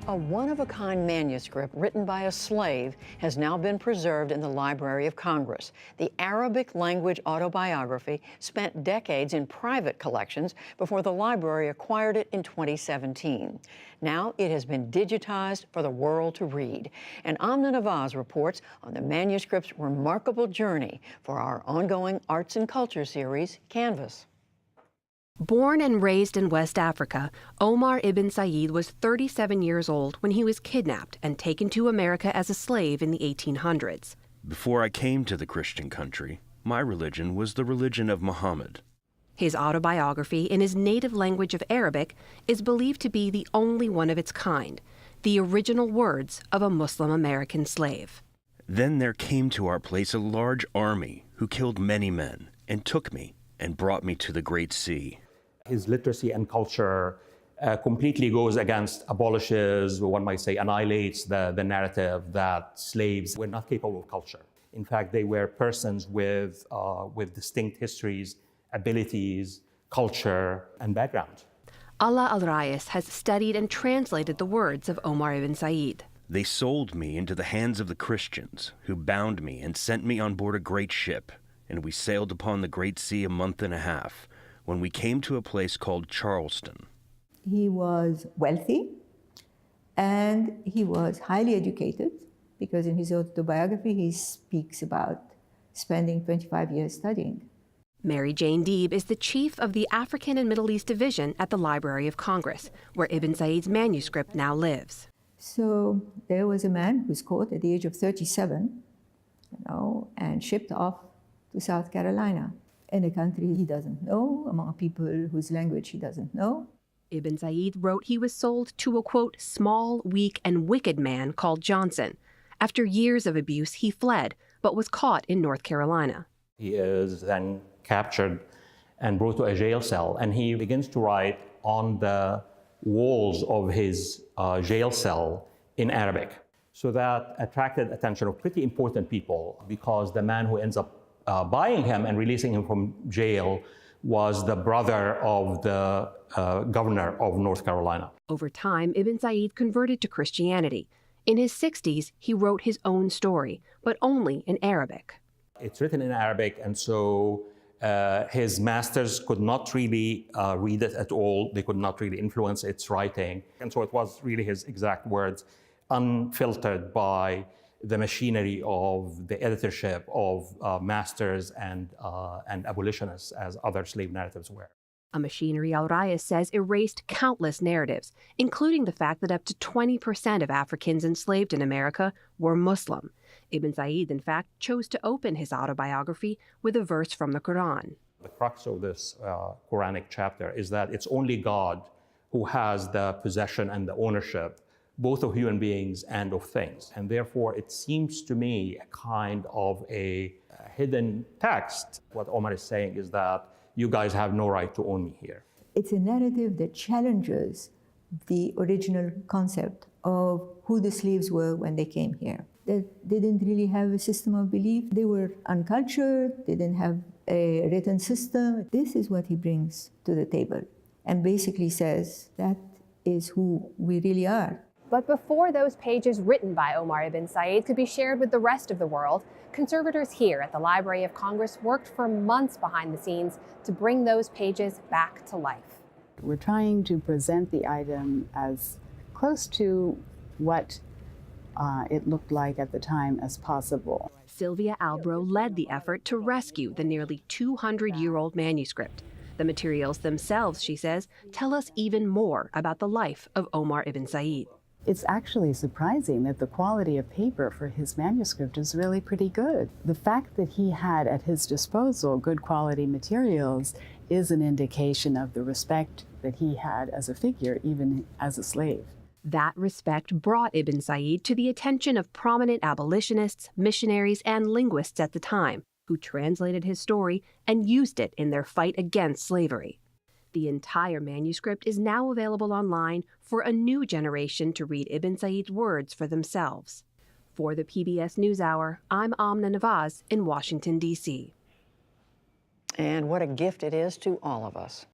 A one-of-a-kind manuscript written by a slave has now been preserved in the Library of Congress. The Arabic language autobiography spent decades in private collections before the library acquired it in 2017. Now it has been digitized for the world to read. And Amna Nawaz reports on the manuscript's remarkable journey for our ongoing Arts and Culture series, Canvas. Born and raised in West Africa, Omar ibn Said was 37 years old when he was kidnapped and taken to America as a slave in the 1800s. Before I came to the Christian country, my religion was the religion of Muhammad. His autobiography in his native language of Arabic is believed to be the only one of its kind, the original words of a Muslim American slave. Then there came to our place a large army who killed many men and took me and brought me to the Great Sea. His literacy and culture completely goes against, abolishes, one might say, annihilates the narrative that slaves were not capable of culture. In fact, they were persons with distinct histories, abilities, culture, and background. Allah al-Rais has studied and translated the words of Omar ibn Said. They sold me into the hands of the Christians, who bound me and sent me on board a great ship, and we sailed upon the Great Sea a month and a half, when we came to a place called Charleston. He was wealthy and he was highly educated, because in his autobiography he speaks about spending 25 years studying. Mary Jane Deeb is the chief of the African and Middle East Division at the Library of Congress, where Ibn Said's manuscript now lives. So there was a man who's caught at the age of 37, and shipped off to South Carolina, in a country he doesn't know, among people whose language he doesn't know. Ibn Said wrote he was sold to a, quote, small, weak, and wicked man called Johnson. After years of abuse, he fled, but was caught in North Carolina. He is then captured and brought to a jail cell, and he begins to write on the walls of his jail cell in Arabic. So that attracted attention of pretty important people, because the man who ends up buying him and releasing him from jail was the brother of the governor of North Carolina. Over time, Ibn Said converted to Christianity. In his 60s, he wrote his own story, but only in Arabic. It's written in Arabic, and so his masters could not really read it at all. They could not really influence its writing. And so it was really his exact words, unfiltered by the machinery of the editorship of masters and abolitionists, as other slave narratives were. A machinery al-Rais says erased countless narratives, including the fact that up to 20% of Africans enslaved in America were Muslim. Ibn Said, in fact, chose to open his autobiography with a verse from the Quran. The crux of this Quranic chapter is that it's only God who has the possession and the ownership both of human beings and of things. And therefore, it seems to me a kind of a hidden text. What Omar is saying is that you guys have no right to own me here. It's a narrative that challenges the original concept of who the slaves were when they came here. That they didn't really have a system of belief. They were uncultured, they didn't have a written system. This is what he brings to the table and basically says that is who we really are. But before those pages written by Omar ibn Said could be shared with the rest of the world, conservators here at the Library of Congress worked for months behind the scenes to bring those pages back to life. We're trying to present the item as close to what it looked like at the time as possible. Sylvia Albro led the effort to rescue the nearly 200-year-old manuscript. The materials themselves, she says, tell us even more about the life of Omar ibn Said. It's actually surprising that the quality of paper for his manuscript is really pretty good. The fact that he had at his disposal good quality materials is an indication of the respect that he had as a figure, even as a slave. That respect brought Ibn Said to the attention of prominent abolitionists, missionaries, and linguists at the time, who translated his story and used it in their fight against slavery. The entire manuscript is now available online for a new generation to read Ibn Said's words for themselves. For the PBS NewsHour, I'm Amna Nawaz in Washington, D.C. And what a gift it is to all of us.